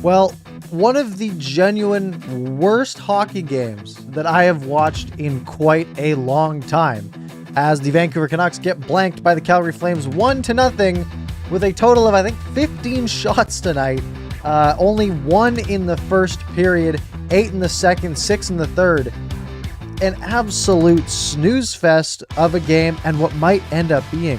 Well, one of the genuine worst hockey games that I have watched in quite a long time, as the Vancouver Canucks get blanked by the Calgary Flames 1-0 with a total of, I think, 15 shots tonight. Only 1 in the first period, 8 in the second, 6 in the third. An absolute snooze fest of a game, and what might end up being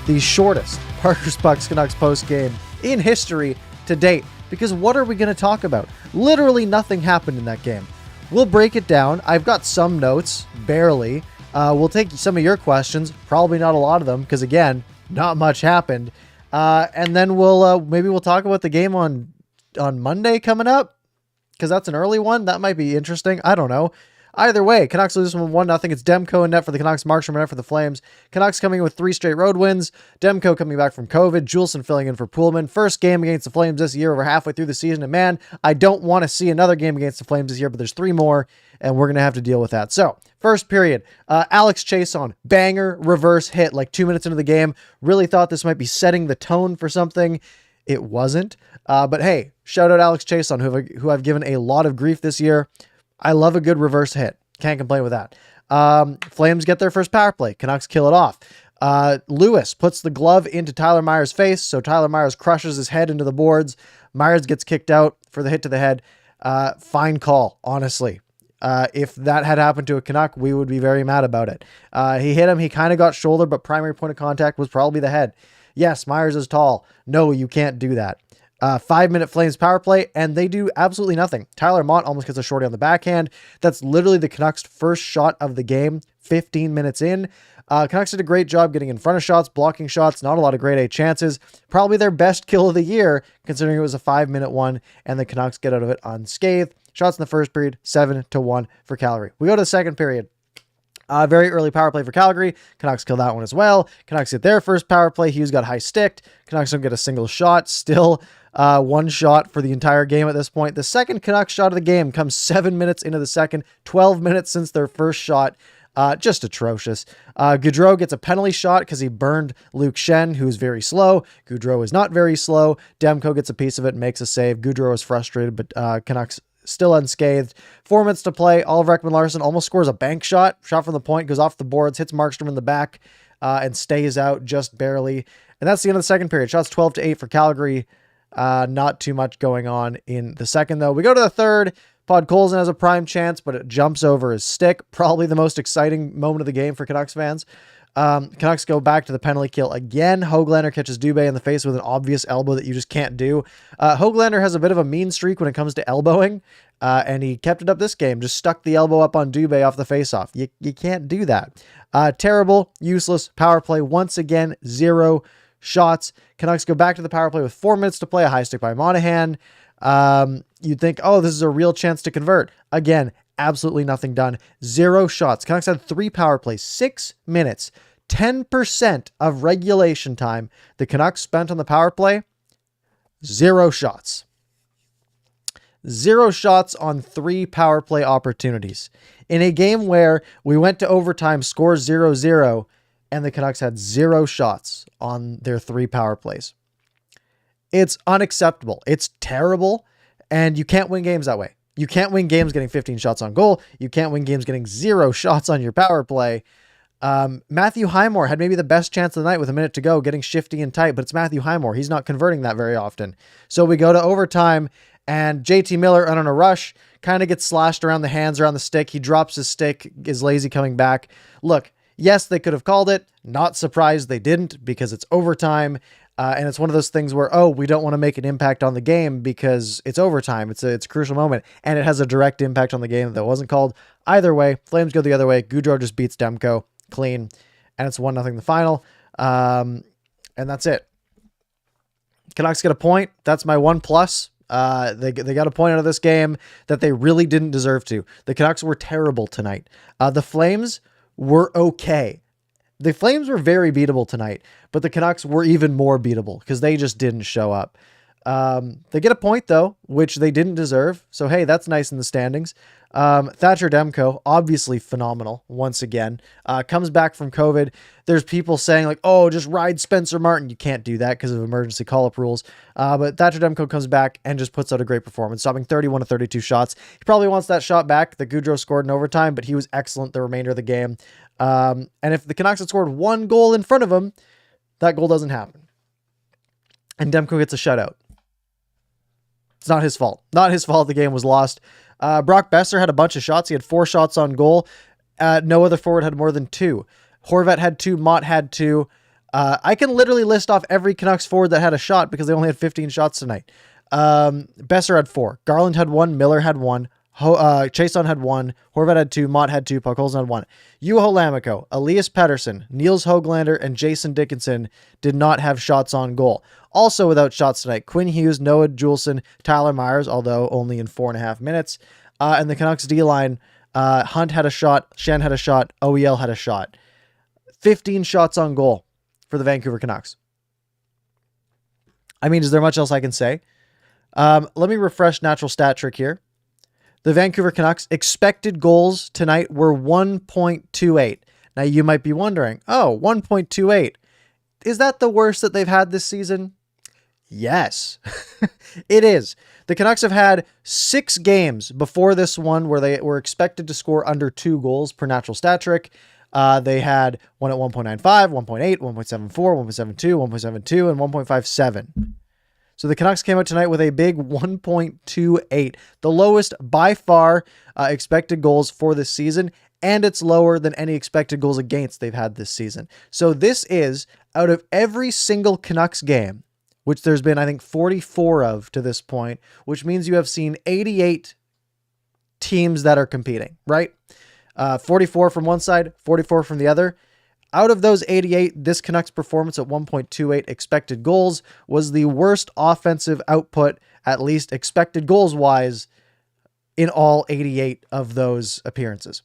the shortest ParkersPucks Canucks postgame in history to date. Because what are we going to talk about? Literally nothing happened in that game. We'll break it down. I've got some notes, barely. We'll take some of your questions, probably not a lot of them, because again, not much happened. And then maybe we'll talk about the game on Monday coming up, because that's an early one. That might be interesting. I don't know. Either way, Canucks lose from 1-0. It's Demko in net for the Canucks, Markstrom in net for the Flames. Canucks coming in with 3 straight road wins. Demko coming back from COVID. Juleson filling in for Poolman. First game against the Flames this year, over halfway through the season. And man, I don't want to see another game against the Flames this year, but there's 3 more, and we're going to have to deal with that. So, first period, Alex Chason, banger reverse hit like 2 minutes into the game. Really thought this might be setting the tone for something. It wasn't. But hey, shout out Alex Chason, who I've given a lot of grief this year. I love a good reverse hit. Can't complain with that. Flames get their first power play. Canucks kill it off. Lewis puts the glove into Tyler Myers' face, so Tyler Myers crushes his head into the boards. Myers gets kicked out for the hit to the head. Fine call, honestly. If that had happened to a Canuck, we would be very mad about it. He hit him. He kind of got shoulder, but primary point of contact was probably the head. Yes, Myers is tall. No, you can't do that. 5-minute Flames power play, and they do absolutely nothing. Tyler Mott almost gets a shorty on the backhand. That's literally the Canucks' first shot of the game, 15 minutes in. Canucks did a great job getting in front of shots, blocking shots, not a lot of grade A chances. Probably their best kill of the year, considering it was a 5-minute one, and the Canucks get out of it unscathed. Shots in the first period, 7-1 for Calgary. We go to the second period. Very early power play for Calgary. Canucks kill that one as well. Canucks get their first power play. Hughes got high sticked. Canucks don't get a single shot. Still 1 shot for the entire game at this point. The second Canucks shot of the game comes 7 minutes into the second. 12 minutes since their first shot. Just atrocious. Gaudreau gets a penalty shot because he burned Luke Shen, who's very slow. Gaudreau is not very slow. Demko gets a piece of it and makes a save. Gaudreau is frustrated, but Canucks still unscathed. 4 minutes to play. Oliver Ekman-Larsson almost scores a bank shot. Shot from the point, goes off the boards, hits Markstrom in the back, and stays out just barely. And that's the end of the second period. Shots 12-8 for Calgary. Not too much going on in the second, though. We go to the third. Podkolzin has a prime chance, but it jumps over his stick. Probably the most exciting moment of the game for Canucks fans. Canucks go back to the penalty kill again. Höglander catches Dubé in the face with an obvious elbow that you just can't do. Höglander has a bit of a mean streak when it comes to elbowing, and he kept it up this game. Just stuck the elbow up on Dubé off the faceoff. You can't do that. Terrible, useless power play. Once again, 0 shots. Canucks go back to the power play with 4 minutes to play. A high stick by Monahan. You'd think, oh, this is a real chance to convert. Again, absolutely nothing done. 0 shots. Canucks had 3 power plays, 6 minutes. 10% of regulation time the Canucks spent on the power play, 0 shots. 0 shots on 3 power play opportunities. In a game where we went to overtime, score 0-0, and the Canucks had 0 shots on their 3 power plays. It's unacceptable. It's terrible, and you can't win games that way. You can't win games getting 15 shots on goal. You can't win games getting 0 shots on your power play. Matthew Highmore had maybe the best chance of the night with a minute to go, getting shifty and tight, but it's Matthew Highmore. He's not converting that very often. So we go to overtime, and JT Miller, on a rush, kind of gets slashed around the hands, around the stick. He drops his stick, is lazy coming back. Look, yes, they could have called it. Not surprised they didn't, because it's overtime. And it's one of those things where, oh, we don't want to make an impact on the game because it's overtime. It's a crucial moment, and it has a direct impact on the game that wasn't called. Either way, Flames go the other way. Gaudreau just beats Demko clean, and it's 1-0 the final. And that's it. Canucks get a point. That's my 1+. They got a point out of this game that they really didn't deserve to. The Canucks were terrible tonight. The Flames were okay. The Flames were very beatable tonight, but the Canucks were even more beatable because they just didn't show up. They get a point though, which they didn't deserve. So, hey, that's nice in the standings. Thatcher Demko, obviously phenomenal once again, comes back from COVID. There's people saying like, oh, just ride Spencer Martin. You can't do that because of emergency call-up rules. But Thatcher Demko comes back and just puts out a great performance, stopping 31 of 32 shots. He probably wants that shot back that Gaudreau scored in overtime, but he was excellent the remainder of the game. And if the Canucks had scored one goal in front of him, that goal doesn't happen. And Demko gets a shutout. It's not his fault. Not his fault the game was lost. Brock Besser had a bunch of shots. He had 4 shots on goal. No other forward had more than 2. Horvat had 2. Mott had 2. I can literally list off every Canucks forward that had a shot because they only had 15 shots tonight. Besser had 4. Garland had 1. Miller had 1. Chason had 1. Horvat had 2. Mott had 2. Puckholzen had 1. Juho Lammikko, Elias Pettersson, Niels Höglander, and Jason Dickinson did not have shots on goal. Also without shots tonight, Quinn Hughes, Noah Juleson, Tyler Myers, although only in 4.5 minutes. And the Canucks D-line, Hunt had a shot, Shen had a shot, OEL had a shot. 15 shots on goal for the Vancouver Canucks. I mean, is there much else I can say? Let me refresh natural stat trick here. The Vancouver Canucks expected goals tonight were 1.28. Now you might be wondering, oh, 1.28. Is that the worst that they've had this season? Yes, it is. The Canucks have had 6 games before this one where they were expected to score under 2 goals per natural stat trick. They had one at 1.95, 1.8, 1.74, 1.72, 1.72, and 1.57. So the Canucks came out tonight with a big 1.28, the lowest by far expected goals for this season, and it's lower than any expected goals against they've had this season. So this is, out of every single Canucks game, which there's been, I think, 44 of to this point, which means you have seen 88 teams that are competing, right? 44 from one side, 44 from the other. Out of those 88, this Canucks performance at 1.28 expected goals was the worst offensive output, at least expected goals-wise, in all 88 of those appearances.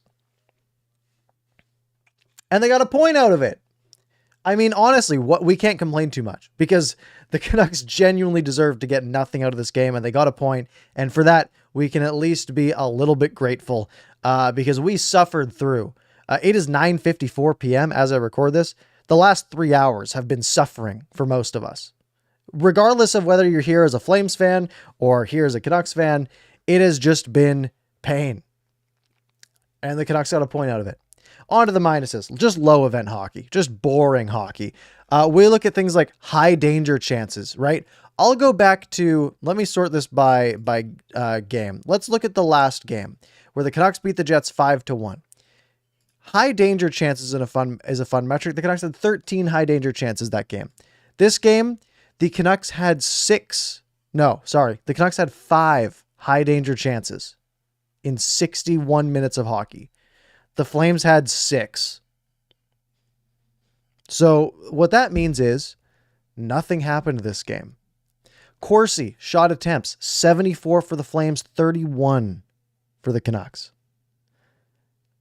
And they got a point out of it. I mean, honestly, we can't complain too much because the Canucks genuinely deserve to get nothing out of this game, and they got a point. And for that, we can at least be a little bit grateful because we suffered through. It is 9:54 p.m. as I record this. The last 3 hours have been suffering for most of us. Regardless of whether you're here as a Flames fan or here as a Canucks fan, it has just been pain. And the Canucks got a point out of it. On to the minuses. Just low event hockey. Just boring hockey. We look at things like high danger chances, right? I'll go back to, let me sort this by game. Let's look at the last game where the Canucks beat the Jets 5-1. High danger chances is a fun metric. The Canucks had 13 high danger chances that game. This game, the Canucks had the Canucks had 5 high danger chances in 61 minutes of hockey. The Flames had 6. So what that means is nothing happened this game. Corsi, shot attempts, 74 for the Flames, 31 for the Canucks.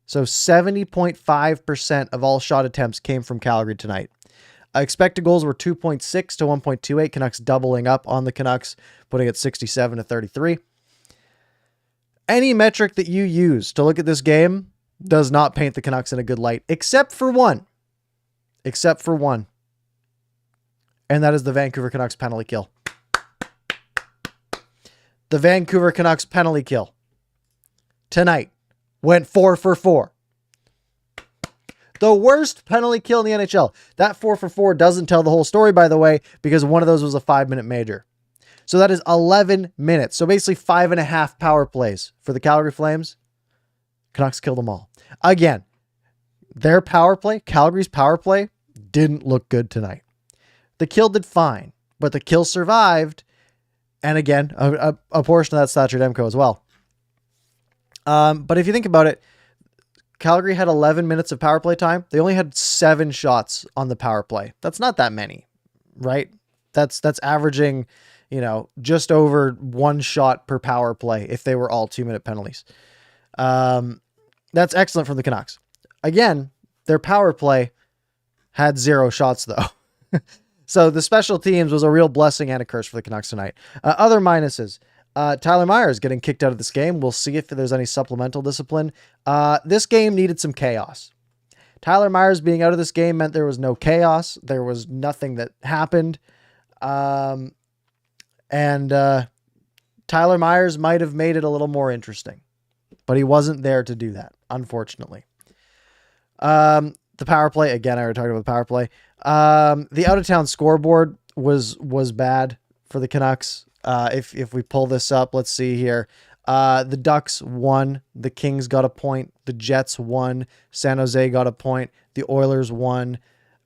So 70.5% of all shot attempts came from Calgary tonight. Expected goals were 2.6 to 1.28. Canucks doubling up on the Canucks, putting it 67 to 33. Any metric that you use to look at this game does not paint the Canucks in a good light, except for one. And that is the Vancouver Canucks penalty kill. The Vancouver Canucks penalty kill tonight went 4 for 4. The worst penalty kill in the NHL. That 4 for 4 doesn't tell the whole story, by the way, because one of those was a 5-minute major. So that is 11 minutes. So basically 5.5 power plays for the Calgary Flames. Canucks killed them all. Again, their power play, Calgary's power play, didn't look good tonight. The kill did fine, but the kill survived. And again, a portion of that's Thatcher Demko as well. But if you think about it, Calgary had 11 minutes of power play time. They only had 7 shots on the power play. That's not that many, right? That's averaging, just over 1 shot per power play if they were all 2-minute penalties. That's excellent from the Canucks. Again, their power play had 0 shots though. So the special teams was a real blessing and a curse for the Canucks tonight. Other minuses. Tyler Myers getting kicked out of this game. We'll see if there's any supplemental discipline. This game needed some chaos. Tyler Myers being out of this game meant there was no chaos. There was nothing that happened. And Tyler Myers might have made it a little more interesting, but he wasn't there to do that, unfortunately. The power play, again, I already talked about the power play. The out-of-town scoreboard was bad for the Canucks. If we pull this up, let's see here. The Ducks won. The Kings got a point. The Jets won. San Jose got a point. The Oilers won.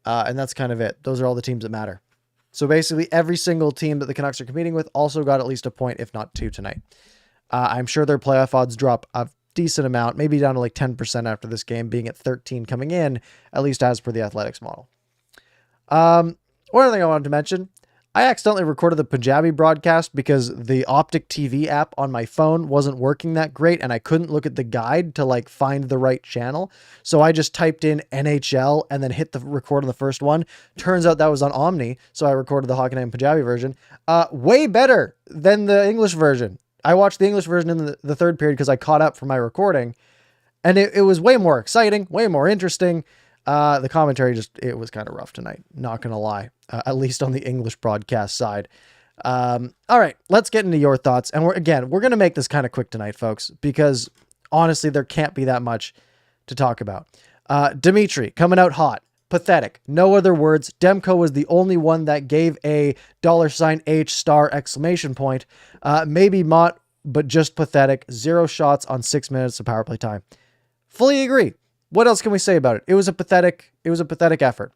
And that's kind of it. Those are all the teams that matter. So basically every single team that the Canucks are competing with also got at least a point, if not two tonight. I'm sure their playoff odds drop a decent amount, maybe down to like 10% after this game, being at 13 coming in, at least as per the Athletics model. One other thing I wanted to mention, I accidentally recorded the Punjabi broadcast because the Optic TV app on my phone wasn't working that great and I couldn't look at the guide to like find the right channel. So I just typed in NHL and then hit the record on the first one. Turns out that was on Omni. So I recorded the Hockey Night in Punjabi version. Way better than the English version. I watched the English version in the third period because I caught up for my recording and it was way more exciting, way more interesting. The commentary it was kind of rough tonight. Not going to lie, at least on the English broadcast side. All right, let's get into your thoughts. And we're going to make this kind of quick tonight, folks, because honestly, there can't be that much to talk about. Dimitri coming out hot, pathetic. No other words. Demko was the only one that gave a $H*! Maybe Mott, but just pathetic. 0 shots on 6 minutes of power play time. Fully agree. What else can we say about it? It was a pathetic effort.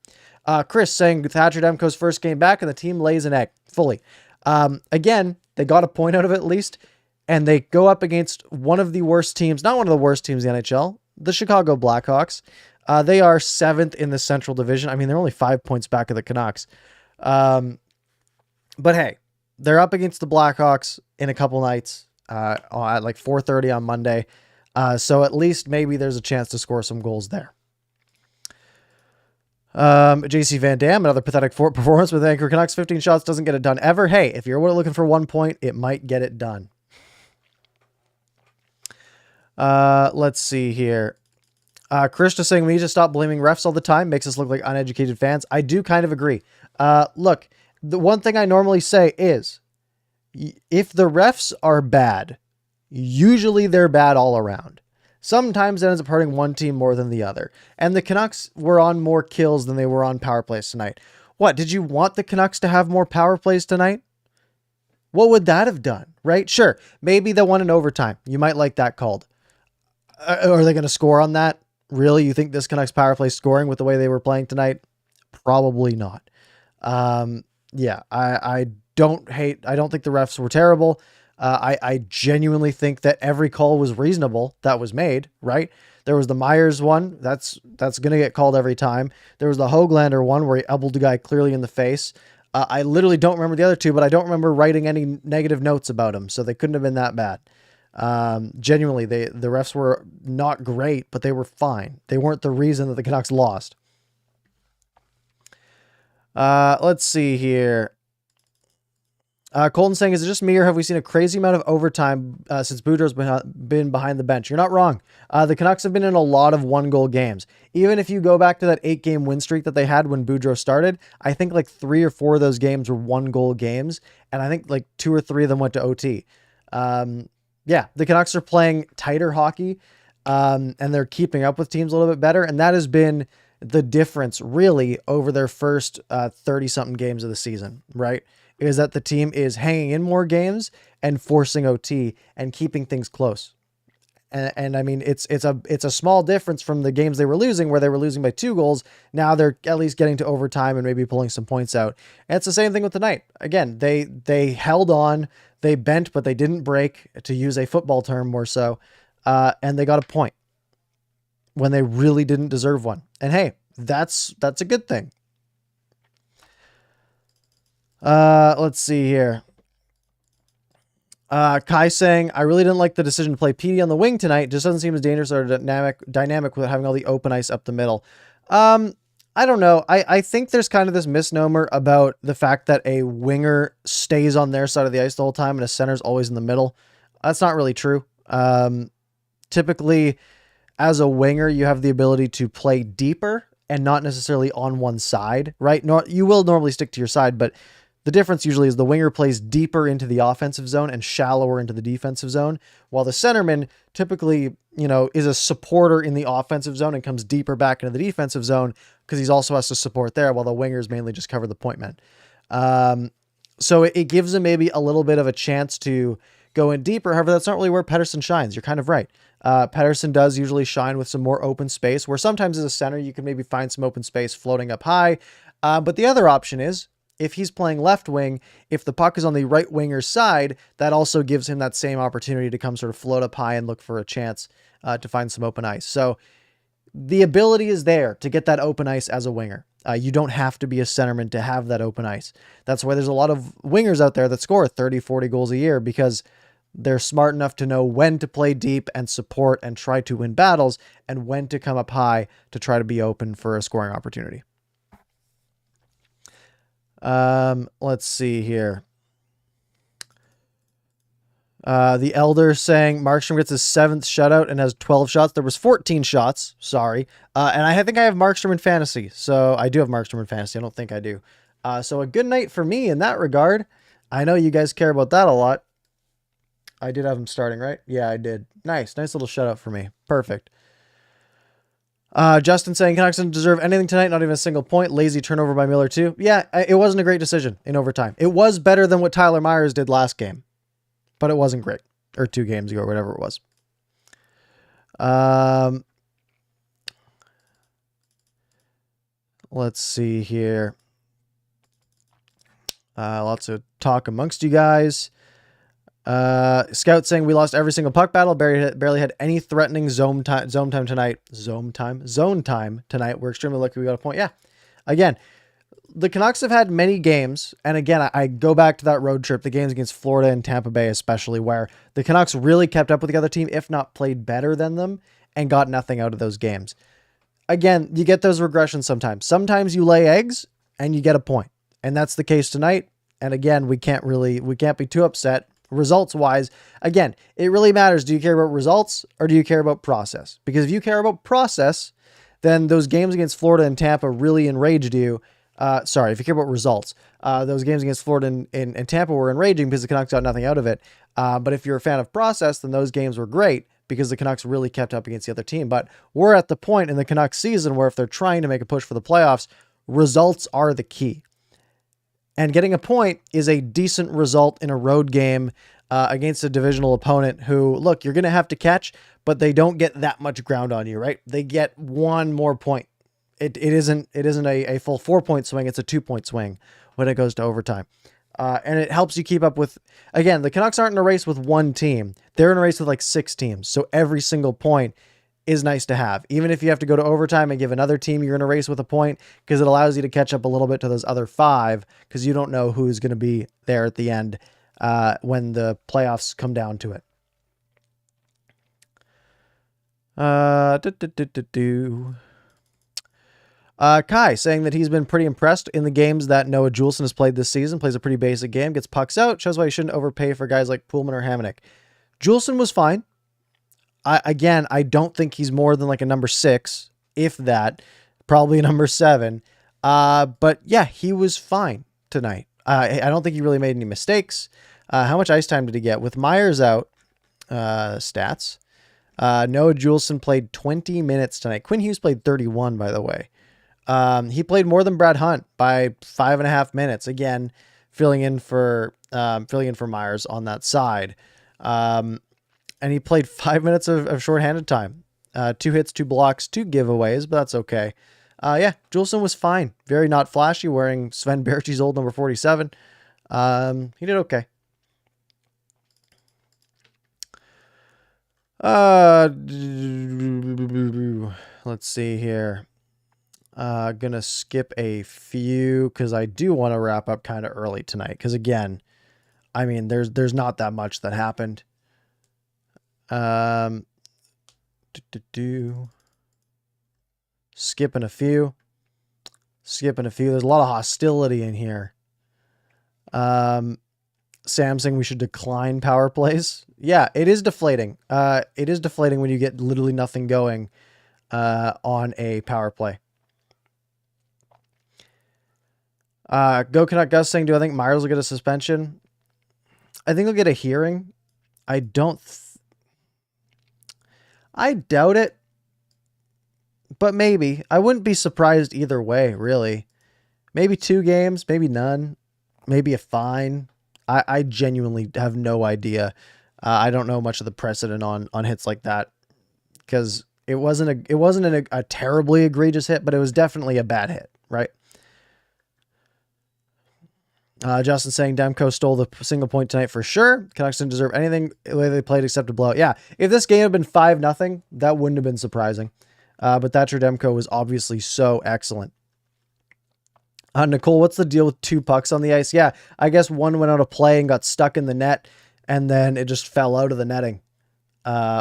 Chris saying Thatcher Demko's first game back and the team lays an egg. Fully. Again, they got a point out of it at least, and they go up against one of the worst teams, not one of the worst teams in the NHL, the Chicago Blackhawks. They are 7th in the Central Division. I mean, they're only 5 points back of the Canucks. But hey, they're up against the Blackhawks in a couple nights at like 4:30 on Monday. So at least maybe there's a chance to score some goals there. JC Van Dam, another pathetic performance with Vancouver Canucks. 15 shots doesn't get it done ever. Hey, if you're looking for 1 point, it might get it done. Let's see here. Chris just saying we need to stop blaming refs all the time. Makes us look like uneducated fans. I do kind of agree. Look, the one thing I normally say is if the refs are bad, usually they're bad all around. Sometimes it ends up hurting one team more than the other. And the Canucks were on more kills than they were on power plays tonight. What, did you want the Canucks to have more power plays tonight? What would that have done, right? Sure, maybe they won in overtime. You might like that called. Are they going to score on that? Really? You think this Canucks power play scoring with the way they were playing tonight? Probably not. Yeah, I don't think the refs were terrible. I genuinely think that every call was reasonable that was made, right? There was the Myers one. That's going to get called every time. There was the Höglander one where he elbowed the guy clearly in the face. I literally don't remember the other two, but I don't remember writing any negative notes about them, so they couldn't have been that bad. Genuinely, the refs were not great, but they were fine. They weren't the reason that the Canucks lost. Let's see here. Colton saying, is it just me or have we seen a crazy amount of overtime since Boudreau's been behind the bench? You're not wrong. The Canucks have been in a lot of 1-goal games. Even if you go back to that 8-game win streak that they had when Boudreau started, I think like 3 or 4 of those games were 1-goal games. And I think like 2 or 3 of them went to OT. Yeah, the Canucks are playing tighter hockey and they're keeping up with teams a little bit better. And that has been the difference really over their first 30-something games of the season, right? Is that the team is hanging in more games and forcing OT and keeping things close. And I mean, it's a small difference from the games they were losing where they were losing by 2 goals. Now they're at least getting to overtime and maybe pulling some points out. And it's the same thing with tonight. Again, they held on, they bent, but they didn't break, to use a football term more so. And they got a point when they really didn't deserve one. And hey, that's a good thing. Let's see here. Kai saying, I really didn't like the decision to play PD on the wing tonight. Just doesn't seem as dangerous or dynamic without having all the open ice up the middle. I I don't know. I think there's kind of this misnomer about the fact that a winger stays on their side of the ice the whole time and a center's always in the middle. That's not really true. Typically, as a winger, you have the ability to play deeper and not necessarily on one side, right? You will normally stick to your side, but the difference usually is the winger plays deeper into the offensive zone and shallower into the defensive zone, while the centerman typically, is a supporter in the offensive zone and comes deeper back into the defensive zone because he's also has to support there, while the wingers mainly just cover the point man. So it gives him maybe a little bit of a chance to go in deeper. However, that's not really where Pettersson shines. You're kind of right. Pettersson does usually shine with some more open space, where sometimes as a center, you can maybe find some open space floating up high. But the other option is, if he's playing left wing, if the puck is on the right winger's side, that also gives him that same opportunity to come sort of float up high and look for a chance to find some open ice. So the ability is there to get that open ice as a winger. You don't have to be a centerman to have that open ice. That's why there's a lot of wingers out there that score 30, 40 goals a year, because they're smart enough to know when to play deep and support and try to win battles, and when to come up high to try to be open for a scoring opportunity. Let's see here. The Elder saying Markstrom gets his 7th shutout and has 12 shots. There was 14 shots. Sorry. And I think I have Markstrom in fantasy. So I do have Markstrom in fantasy. I don't think I do. So a good night for me in that regard. I know you guys care about that a lot. I did have him starting, right? Yeah, I did. Nice little shutout for me. Perfect. Justin saying Canucks didn't deserve anything tonight, not even a single point. Lazy turnover by Miller too. Yeah, it wasn't a great decision in overtime. It was better than what Tyler Myers did last game, but it wasn't great. Or 2 games ago, or whatever it was. Let's see here. Lots of talk amongst you guys. Scout saying we lost every single puck battle. Barely had any threatening zone time tonight. Zone time tonight. We're extremely lucky we got a point. Yeah. Again, the Canucks have had many games. And again, I go back to that road trip, the games against Florida and Tampa Bay, especially, where the Canucks really kept up with the other team, if not played better than them, and got nothing out of those games. Again, you get those regressions sometimes. Sometimes you lay eggs and you get a point. And that's the case tonight. And again, we can't be too upset. Results wise, again, it really matters. Do you care about results or do you care about process? Because if you care about process, then those games against Florida and Tampa really enraged you. If you care about results, those games against Florida and Tampa were enraging because the Canucks got nothing out of it. But if you're a fan of process, then those games were great because the Canucks really kept up against the other team. But we're at the point in the Canucks season where if they're trying to make a push for the playoffs, results are the key. And getting a point is a decent result in a road game against a divisional opponent who, look, you're going to have to catch, but they don't get that much ground on you, right? They get 1 more point. It isn't a full 4-point swing. It's a 2-point swing when it goes to overtime. And it helps you keep up with, again, the Canucks aren't in a race with one team. They're in a race with like 6 teams. So every single point is nice to have, even if you have to go to overtime and give another team you're in a race with a point, because it allows you to catch up a little bit to those other 5, because you don't know who's going to be there at the end when the playoffs come down to it. Kai saying that he's been pretty impressed in the games that Noah Juleson has played this season. Plays a pretty basic game, gets pucks out, shows why you shouldn't overpay for guys like Pullman or Hamonic. Juleson was fine. I don't think he's more than like a number 6, if that, probably a number 7. But yeah, he was fine tonight. I don't think he really made any mistakes. How much ice time did he get? With Myers out, stats, Noah Juleson played 20 minutes tonight. Quinn Hughes played 31, by the way. He played more than Brad Hunt by 5.5 minutes. Again, filling in for Myers on that side. And he played 5 minutes of shorthanded time. 2 hits, 2 blocks, 2 giveaways, but that's okay. Yeah, Juleson was fine. Very not flashy, wearing Sven Baertschi's old number 47. He did okay. Let's see here. Gonna skip a few because I do want to wrap up kind of early tonight. Because again, I mean, there's not that much that happened. Skipping a few. Skipping a few. There's a lot of hostility in here. Sam saying we should decline power plays. Yeah, it is deflating. It is deflating when you get literally nothing going on a power play. Go Canuck Gus saying, do I think Myers will get a suspension? I think he'll get a hearing. I don't. I doubt it. But maybe. I wouldn't be surprised either way, really. Maybe 2 games, maybe none. Maybe a fine. I genuinely have no idea. I don't know much of the precedent on hits like that, because it wasn't a terribly egregious hit, but it was definitely a bad hit, right? Justin saying Demko stole the single point tonight for sure. Canucks didn't deserve anything the way they played except a blowout. Yeah, if this game had been 5-0, that wouldn't have been surprising. But Thatcher Demko was obviously so excellent. Nicole, what's the deal with 2 pucks on the ice? Yeah, I guess one went out of play and got stuck in the net, and then it just fell out of the netting,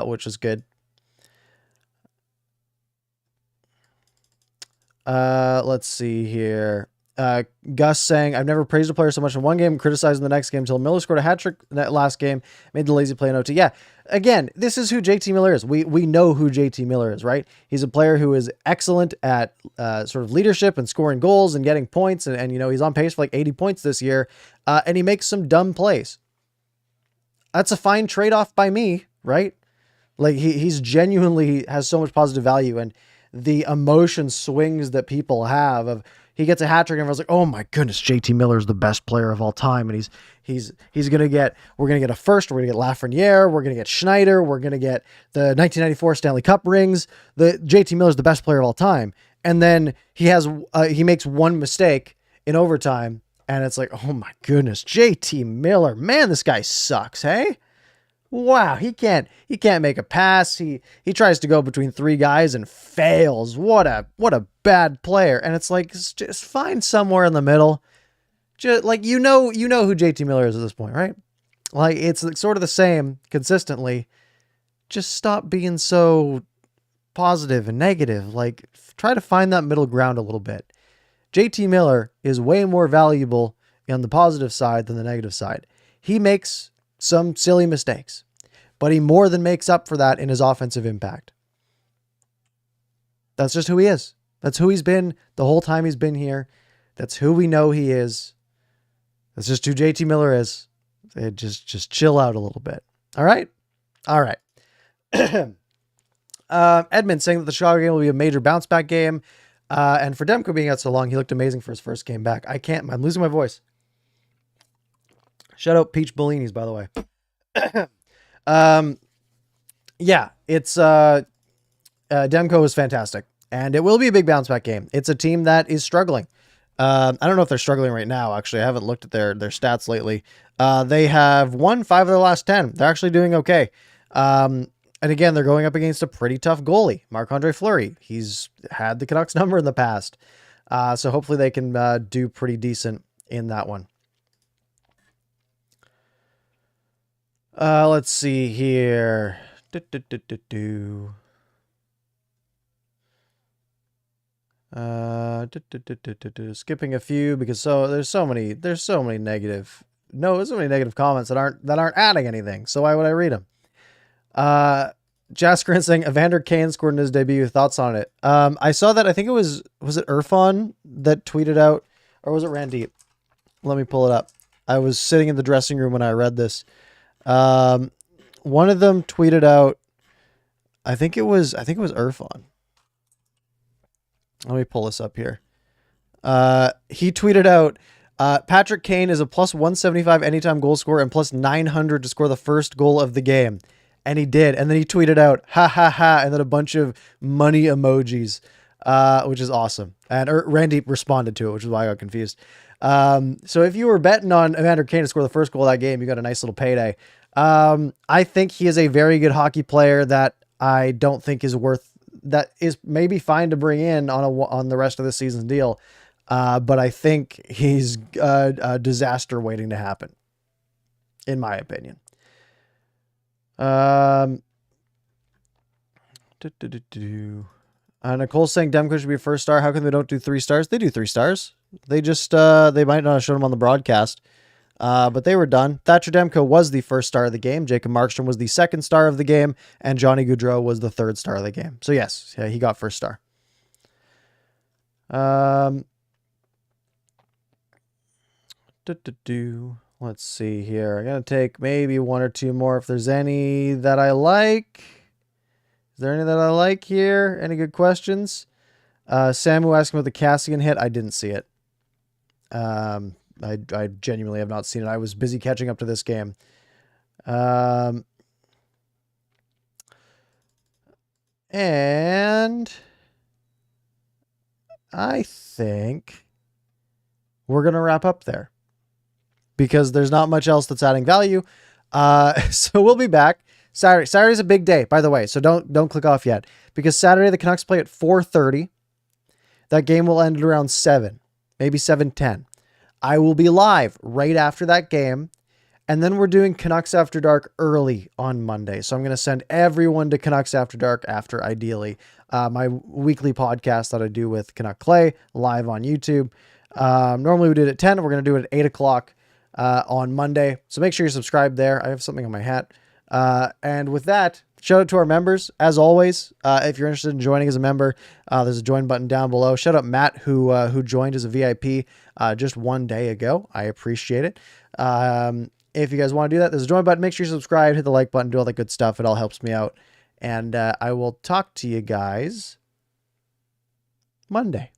which was good. Let's see here. Gus saying, I've never praised a player so much in one game, criticizing the next game until Miller scored a hat trick that last game, made the lazy play in OT. Yeah, again, this is who JT Miller is. We know who JT Miller is, right? He's a player who is excellent at sort of leadership and scoring goals and getting points. And you know, he's on pace for like 80 points this year. And he makes some dumb plays. That's a fine trade-off by me, right? Like he's genuinely has so much positive value, and the emotion swings that people have of, he gets a hat trick and everyone's like, oh my goodness, JT Miller is the best player of all time. And we're going to get a first, we're going to get Lafreniere, we're going to get Schneider, we're going to get the 1994 Stanley Cup rings. The JT Miller is the best player of all time. And then he makes one mistake in overtime, and it's like, oh my goodness, JT Miller, man, this guy sucks. Hey, wow, he can't make a pass. He tries to go between 3 guys and fails. What a bad player. And it's like, just find somewhere in the middle. Just like, you know who JT Miller is at this point, right? Like, it's sort of the same consistently. Just stop being so positive and negative. Like, try to find that middle ground a little bit. JT Miller is way more valuable on the positive side than the negative side. He makes some silly mistakes, but he more than makes up for that in his offensive impact. That's just who he is. That's who he's been the whole time he's been here. That's who we know he is. That's just who JT Miller is. Just chill out a little bit. All right. All right. Edmund saying that the Chicago game will be a major bounce back game. And for Demko being out so long, he looked amazing for his first game back. I'm losing my voice. Shout out Peach Bellinis, by the way. Yeah, it's Demko is fantastic, and it will be a big bounce back game. It's a team that is struggling. I don't know if they're struggling right now. Actually, I haven't looked at their stats lately. They have won 5 of their last 10. They're actually doing okay. And again, they're going up against a pretty tough goalie, Marc-Andre Fleury. He's had the Canucks number in the past. So hopefully they can do pretty decent in that one. Let's see here. Skipping a few because there's so many negative comments that aren't adding anything. So why would I read them? Jaskrin saying Evander Kane scored in his debut. Thoughts on it? I saw that. I think was it Irfan that tweeted out, or was it Randeep? Let me pull it up. I was sitting in the dressing room when I read this. One of them tweeted out, I think it was Irfan. Let me pull this up here. He tweeted out, Patrick Kane is a plus 175 anytime goal scorer and plus 900 to score the first goal of the game. And he did. And then he tweeted out, ha ha ha, and then a bunch of money emojis, which is awesome. And Randy responded to it, which is why I got confused. So if you were betting on Evander Kane to score the first goal of that game, you got a nice little payday. I think he is a very good hockey player that I don't think that is maybe fine to bring in on the rest of the season's deal. But I think he's a disaster waiting to happen, in my opinion. Nicole's saying Demko should be a first star. How come they don't do 3 stars? They do 3 stars. They just, they might not have shown them on the broadcast. But they were done. Thatcher Demko was the first star of the game. Jacob Markstrom was the second star of the game. And Johnny Gaudreau was the third star of the game. So yes, yeah, he got first star. Let's see here. I'm going to take maybe 1 or 2 more if there's any that I like. Is there any that I like here? Any good questions? Samu asking about the Cassian hit. I didn't see it. I genuinely have not seen it. I was busy catching up to this game. And I think we're going to wrap up there because there's not much else that's adding value. So we'll be back Saturday. Saturday's a big day, by the way. So don't click off yet because Saturday the Canucks play at 4:30. That game will end at around 7, maybe 7:10. I will be live right after that game. And then we're doing Canucks After Dark early on Monday. So I'm going to send everyone to Canucks After Dark after, ideally, my weekly podcast that I do with Canuck Clay live on YouTube. Normally we do it at 10. We're going to do it at 8 o'clock on Monday. So make sure you're subscribed there. I have something on my hat. And with that, shout out to our members. As always, if you're interested in joining as a member, there's a join button down below. Shout out Matt, who joined as a VIP just 1 day ago. I appreciate it. If you guys want to do that, there's a join button. Make sure you subscribe, hit the like button, do all that good stuff. It all helps me out. And I will talk to you guys Monday.